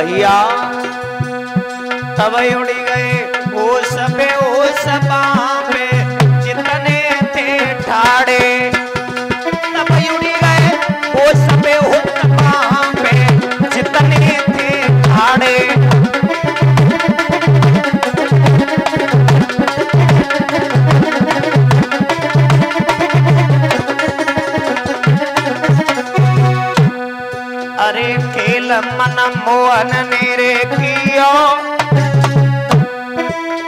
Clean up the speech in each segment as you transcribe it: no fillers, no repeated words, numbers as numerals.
भैया तब उड़ी गए होश पे होश बांबे जितने थे ठाड़े, तब उड़ी गए होश पे होश बांबे जितने थे ठाड़े। अरे खेल मन मोहन मेरे कियो,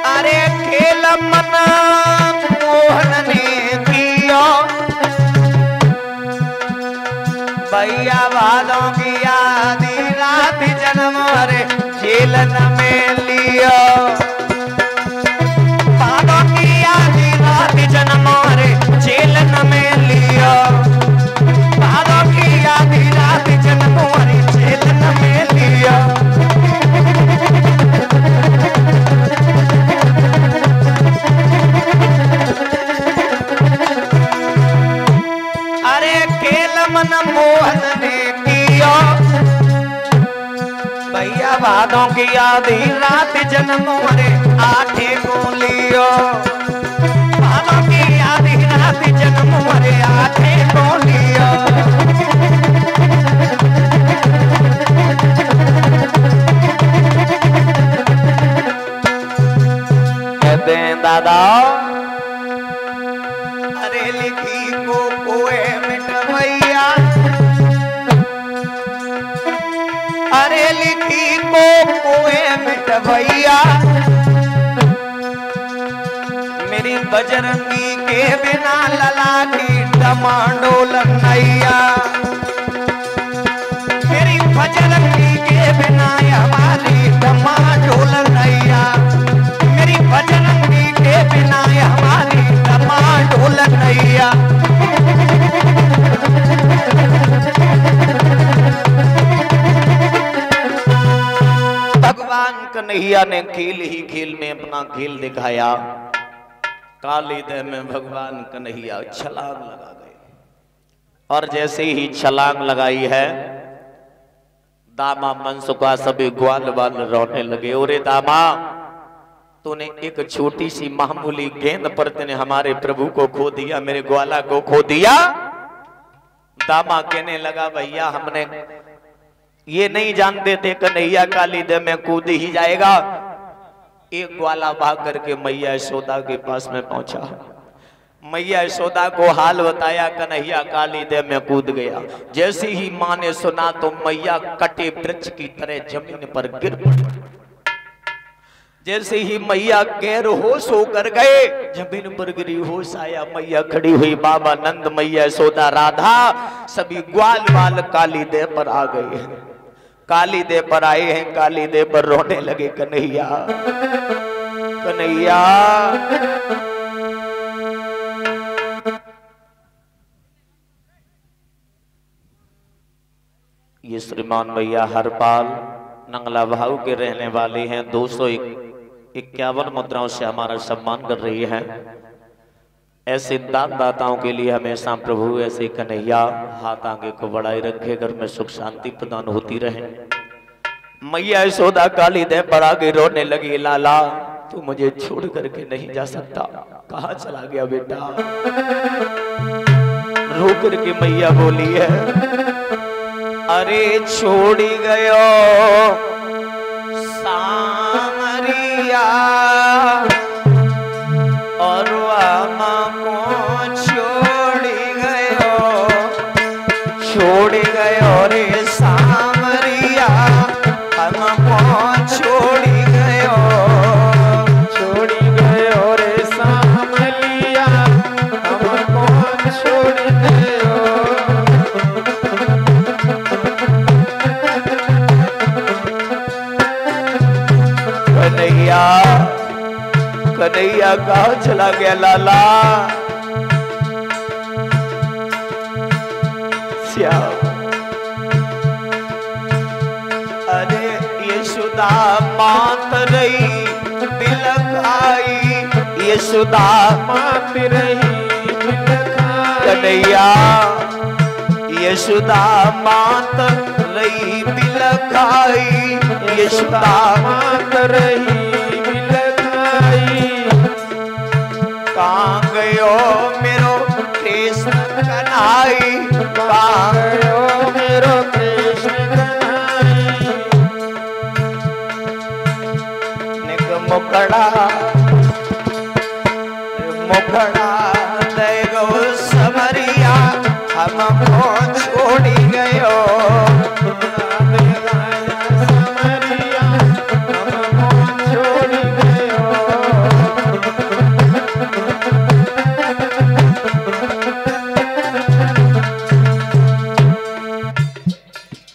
अरे खेल मन मोहन ने कियो, भैया वादों की आधी रात जन्म अरे जेल न में लियो, वादों की आधी रात जन्म अरे जेल न में लियो, वादों की आधी रात जन्म अरे जेल न में लियो। अरे खेल मन मोहन ने कियो, भैया वादों की आधी रात जन्म अरे आठे को लियो, वादों की आधी रात जन्म अरे आठे को लियो। कहते हैं दादा अरे लिखी को कोए मिटवैया, अरे लिखी को कोए मिटवैया, मेरी बजरंगी के बिना लला की डमाडोल नैया, मेरी बजरंगी के बिना हमारी डमाडोल नैया, मेरी बजरंगी के बिना हमारी डमाडोल नैया। भगवान कन्हैया ने खेल ही खेल में अपना खेल दिखाया। काली देह में भगवान कन्हैया छलांग लगा गए और जैसे ही छलांग लगाई है दामा मनसुखा सभी ग्वाल वाल रोने लगे। ओरे दामा तूने एक छोटी सी मामूली गेंद पर तूने हमारे प्रभु को खो दिया, मेरे ग्वाला को खो दिया। दामा कहने लगा भैया हमने ये नहीं जानते थे कन्हैया काली देह में कूद ही जाएगा। एक ग्वाला भाग करके मैया यशोदा के पास में पहुंचा, मैया यशोदा को हाल बताया, कन्हैया काली देह में कूद गया। जैसे ही मां ने सुना तो मैया कटे वृक्ष की तरह जमीन पर गिर पड़ी। जैसे ही मैया गैर होश होकर गए जमीन पर गिरी, होश आया, मैया खड़ी हुई, बाबा नंद मैया यशोदा राधा सभी ग्वाल वाल काली देह पर आ गए हैं। काली देह पर आए हैं, काली देह पर रोने लगे कन्हैया कन्हैया। ये श्रीमान भैया हरपाल नंगला भाव के रहने वाले हैं। 251 मुद्राओं से हमारा सम्मान कर रही है। ऐसे दान दाताओं के लिए हमेशा प्रभु ऐसे कन्हैया हाथ आगे को बढ़ाए रखे, घर में सुख शांति प्रदान होती रहे। मैया यशोदा काली देह पर आगे रोने लगी, लाला तू मुझे छोड़ करके नहीं जा सकता, कहाँ चला गया बेटा। रो करके मैया बोली है, अरे छोड़ी गयो सामरिया और आमा को छोड़ गयो रे सामरिया, हमको छोड़ गयो रे सामरिया, हमको छोड़ गयो। कन्हैया कन्हैया कहाँ चला गया लाला। श्याम अरे यशोदा मात रही बिलखाई, यशोदा मात रही बिलखाई। कन्हैया यशोदा मात रही बिलखाई, यशोदा मात रही बिलखाई। कहाँ गयो मेरो कृष्ण कन्हाई, कहाँ गयो मेरो कृष्ण कन्हाई। निक मुखड़ा मुखड़ा दे गो समरिया, हमको छोड़ी गयो। समरिया हमको छोड़ी गयो।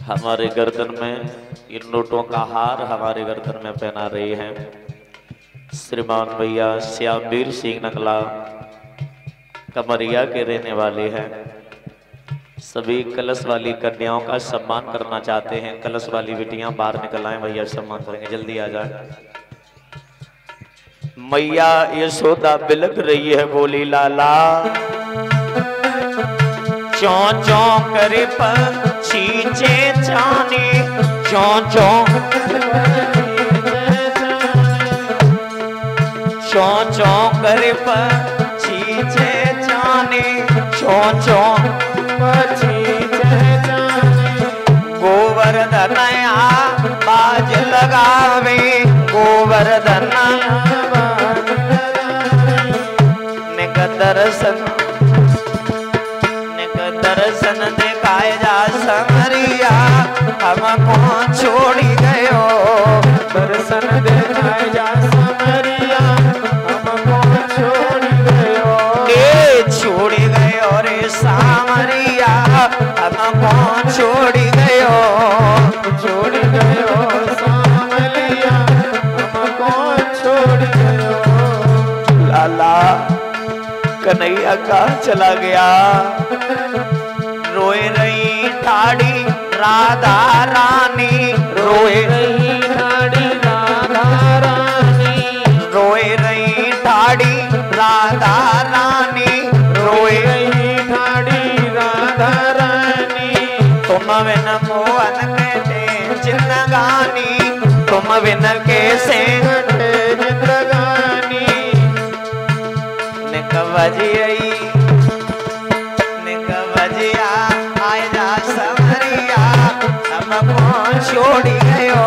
हमारे गर्दन में इन नोटों का हार हमारे गर्दन में पहना रही है श्रीमान भैया श्यामवीर सिंह नंगला, कमरिया के रहने वाले हैं। सभी कलश वाली कन्याओं का सम्मान करना चाहते हैं। कलश वाली बेटियां बाहर निकल आए, भैया सम्मान करेंगे, जल्दी आ जाए। मैया यशोदा बिलक रही है, बोली लाला चौं चौं करे पंछी चेचाने, चौं चौं चौं चौं करे पंछी चेचाने, चौं चौं पंछी चहचहाने। गोवर्धन बाज लगावे, गोवर्धन निक दर्शन दर्शन दिखाए जा समरिया, हमको छोड़ी गयो। दर्शन दिखाए जा समरिया, हमको छोड़ी गयो। ए छोड़ी गयो रे सामरिया, हमको छोड़ी गयो। छोड़ी गयो सामरिया, हमको छोड़ी गयो। लाला कन्हैया कहाँ चला गया? रोए रही ठाड़ी राधा रानी, रोए रही ठाड़ी राधा रानी। रोए रही ठाड़ी राधा रानी, रोए रही ठाड़ी राधा रानी। तुम बिन मोहन कहते जिंदगानी, तुम बिन कैसे कटे जिंदगानी। निक बजियई निक बजिया आए जा समरिया, हमको छोड़ी गयो।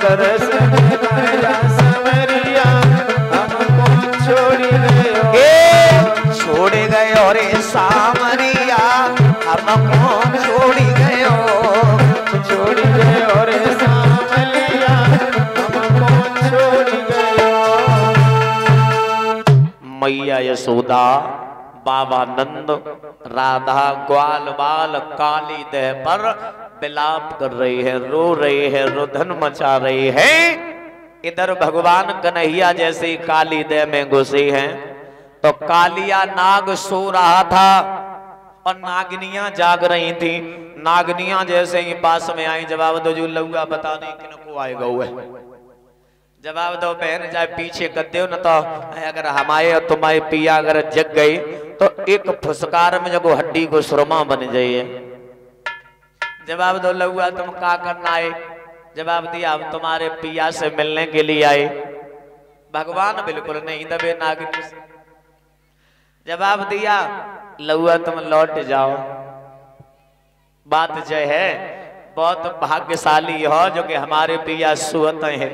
दर्शन दिखाए जा समरिया, हमको छोड़ी गयो। ए छोड़ गयो रे सामरिया, हमको छोड़ी गयो। छोड़ी गयो रे सामरिया, हमको छोड़ी गयो। मैया यशोदा बाबा नंद राधा ग्वाल बाल काली देह पर विलाप कर रही है, रो रही है, रुदन मचा रही है। इधर भगवान कन्हैया जैसे ही काली देह में घुसी हैं तो कालिया नाग सो रहा था और नागनियां जाग रही थी। नागनियां जैसे ही पास में आई, जवाब दो जो लौआ बता दें किनको आएगा हुआ। जवाब दो बहन, चाहे पीछे कर दो न, तो अगर हमारे और तुम्हारे पिया अगर जग गई तो एक फुसकार में जब हड्डी को सुरमा बन जाइए। जवाब दो लौआ तुम क्या करना आए? जवाब दिया हम तुम्हारे पिया से मिलने के लिए आए। भगवान बिल्कुल नहीं दबे नागिनी से। जवाब दिया लौआ तुम लौट जाओ। बात जो है बहुत भाग्यशाली हो जो कि हमारे पिया सुवत हैं।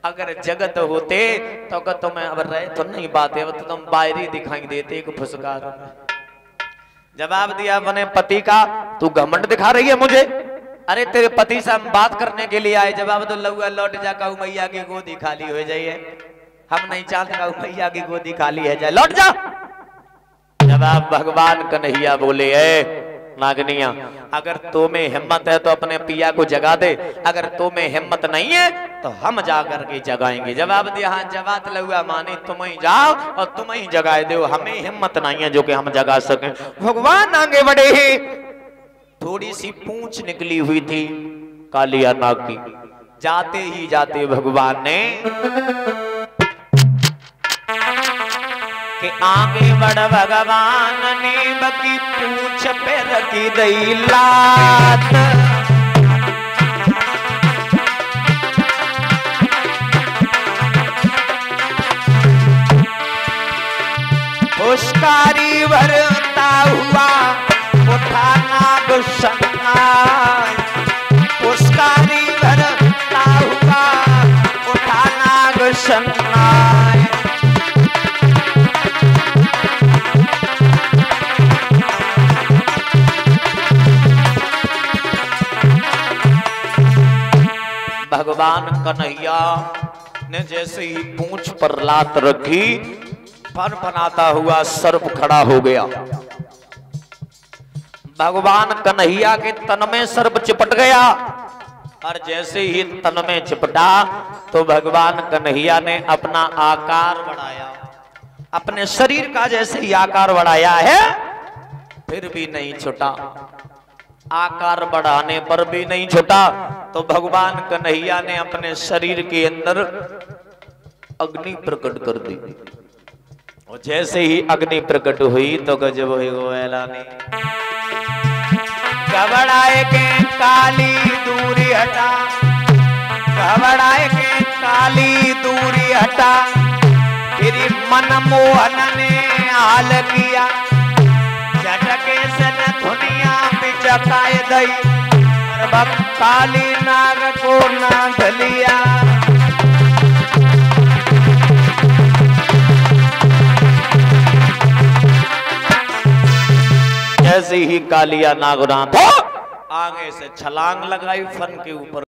अगर जगत होते तो तुम्हें अब रहे तो नहीं बात है, तो तुम बाहरी दिखाई देते एक फुसकार। जवाब दिया अपने पति का, तू घमंड दिखा रही है मुझे? अरे तेरे पति से हम बात करने के लिए आए। जवाब दो लौआ लौट जा, कहू मैया की गोदी खाली हो जाइए। हम नहीं चाहते कहू मैया की गोदी खाली है जाए, लौट जा। जवाब भगवान कन्हैया बोले, है नागनिया अगर तुम्हें हिम्मत है तो अपने पिया को जगा दे, अगर तुम्हें हिम्मत नहीं है तो हम जाकर के जगाएंगे। जवाब दिया हाँ जवाब लहुआ माने तुम ही जाओ और तुम ही जगाए दो, हमें हिम्मत नहीं है जो कि हम जगा सकें। भगवान आगे बढ़े ही थोड़ी सी पूंछ निकली हुई थी कालिया नाग की। जाते ही जाते भगवान ने कि आगे बढ़ भगवान ने बकी पूछ पे रखी दई लात। नाय, पुष्कारी धरता हुआ उठा नाग सन्नाय। भगवान कन्हैया ने जैसे ही पूंछ पर लात रखी, फन फनाता हुआ सर्प खड़ा हो गया। भगवान कन्हैया के तन में सर्प चिपट गया और जैसे ही तन में चिपटा तो भगवान कन्हैया ने अपना आकार बढ़ाया, अपने शरीर का जैसे ही आकार बढ़ाया है फिर भी नहीं छूटा, आकार बढ़ाने पर भी नहीं छूटा। तो भगवान कन्हैया ने अपने शरीर के अंदर अग्नि प्रकट कर दी और जैसे ही अग्नि प्रकट हुई तो गजब हुई गोयला ने घबराए के काली दूरी हटा, घबराए के काली दूरी हटा, फिर मनमोहन ने हाल किया, झटके से न दुनिया पिचकाए दई, काली नाग को ना धलिया। जैसे ही कालिया नागनाथ आगे से छलांग लगाई फन के ऊपर।